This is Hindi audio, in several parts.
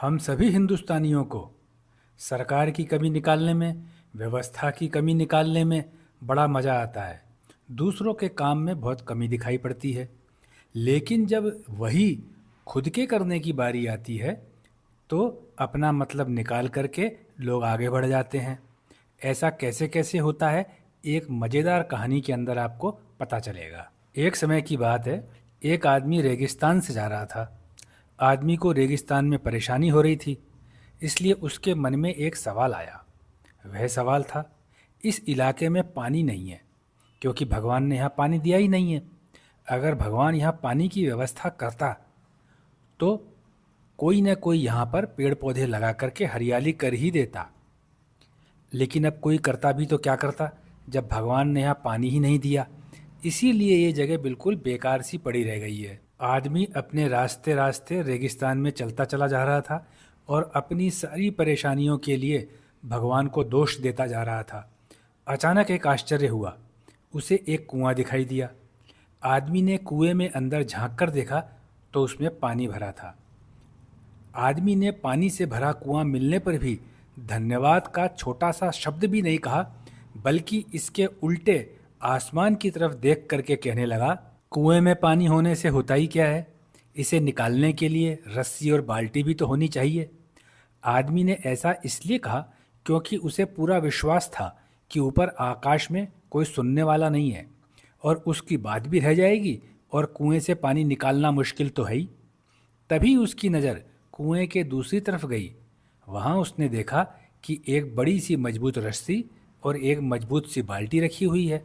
हम सभी हिंदुस्तानियों को सरकार की कमी निकालने में, व्यवस्था की कमी निकालने में बड़ा मज़ा आता है। दूसरों के काम में बहुत कमी दिखाई पड़ती है। लेकिन जब वही खुद के करने की बारी आती है तो अपना मतलब निकाल करके लोग आगे बढ़ जाते हैं। ऐसा कैसे कैसे होता है, एक मज़ेदार कहानी के अंदर आपको पता चलेगा। एक समय की बात है, एक आदमी रेगिस्तान से जा रहा था। आदमी को रेगिस्तान में परेशानी हो रही थी, इसलिए उसके मन में एक सवाल आया। वह सवाल था, इस इलाके में पानी नहीं है, क्योंकि भगवान ने यहाँ पानी दिया ही नहीं है। अगर भगवान यहाँ पानी की व्यवस्था करता तो कोई न कोई यहाँ पर पेड़ पौधे लगा करके हरियाली कर ही देता। लेकिन अब कोई करता भी तो क्या करता, जब भगवान ने यहाँ पानी ही नहीं दिया। इसीलिए ये जगह बिल्कुल बेकार सी पड़ी रह गई है। आदमी अपने रास्ते रास्ते रेगिस्तान में चलता चला जा रहा था और अपनी सारी परेशानियों के लिए भगवान को दोष देता जा रहा था। अचानक एक आश्चर्य हुआ, उसे एक कुआं दिखाई दिया। आदमी ने कुएं में अंदर झांक कर देखा तो उसमें पानी भरा था। आदमी ने पानी से भरा कुआं मिलने पर भी धन्यवाद का छोटा सा शब्द भी नहीं कहा, बल्कि इसके उल्टे आसमान की तरफ देख करके कहने लगा, कुएं में पानी होने से होता ही क्या है, इसे निकालने के लिए रस्सी और बाल्टी भी तो होनी चाहिए। आदमी ने ऐसा इसलिए कहा क्योंकि उसे पूरा विश्वास था कि ऊपर आकाश में कोई सुनने वाला नहीं है और उसकी बात भी रह जाएगी और कुएं से पानी निकालना मुश्किल तो है ही। तभी उसकी नज़र कुएं के दूसरी तरफ गई। वहाँ उसने देखा कि एक बड़ी सी मजबूत रस्सी और एक मजबूत सी बाल्टी रखी हुई है।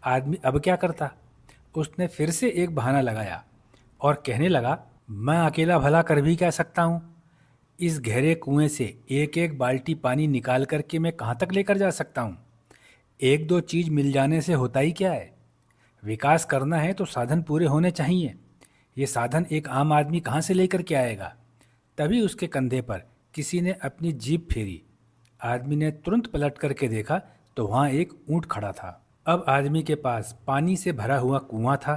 आदमी अब क्या करता? उसने फिर से एक बहाना लगाया और कहने लगा, मैं अकेला भला कर भी क्या सकता हूँ। इस गहरे कुएं से एक एक बाल्टी पानी निकाल करके मैं कहाँ तक लेकर जा सकता हूँ। एक दो चीज़ मिल जाने से होता ही क्या है। विकास करना है तो साधन पूरे होने चाहिए। ये साधन एक आम आदमी कहाँ से लेकर के आएगा। तभी उसके कंधे पर किसी ने अपनी जीभ फेरी। आदमी ने तुरंत पलट करके देखा तो वहाँ एक ऊँट खड़ा था। अब आदमी के पास पानी से भरा हुआ कुआं था।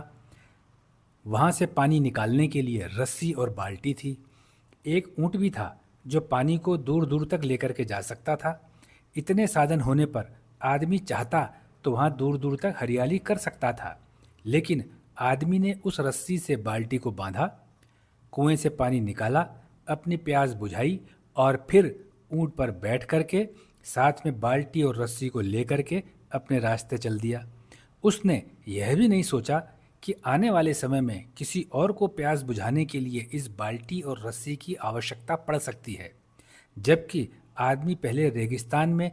वहाँ से पानी निकालने के लिए रस्सी और बाल्टी थी। एक ऊँट भी था जो पानी को दूर दूर तक लेकर के जा सकता था। इतने साधन होने पर आदमी चाहता तो वहाँ दूर दूर तक हरियाली कर सकता था। लेकिन आदमी ने उस रस्सी से बाल्टी को बांधा, कुएं से पानी निकाला, अपनी प्यास बुझाई और फिर ऊँट पर बैठ करके साथ में बाल्टी और रस्सी को लेकर के अपने रास्ते चल दिया। उसने यह भी नहीं सोचा कि आने वाले समय में किसी और को प्यास बुझाने के लिए इस बाल्टी और रस्सी की आवश्यकता पड़ सकती है, जबकि आदमी पहले रेगिस्तान में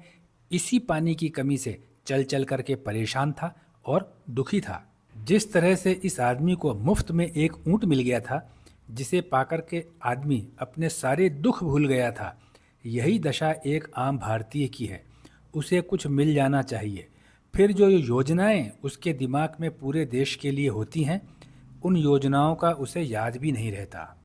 इसी पानी की कमी से चल चल करके परेशान था और दुखी था। जिस तरह से इस आदमी को मुफ्त में एक ऊँट मिल गया था, जिसे पाकर के आदमी अपने सारे दुख भूल गया था, यही दशा एक आम भारतीय की है। उसे कुछ मिल जाना चाहिए, फिर जो योजनाएं उसके दिमाग में पूरे देश के लिए होती हैं, उन योजनाओं का उसे याद भी नहीं रहता।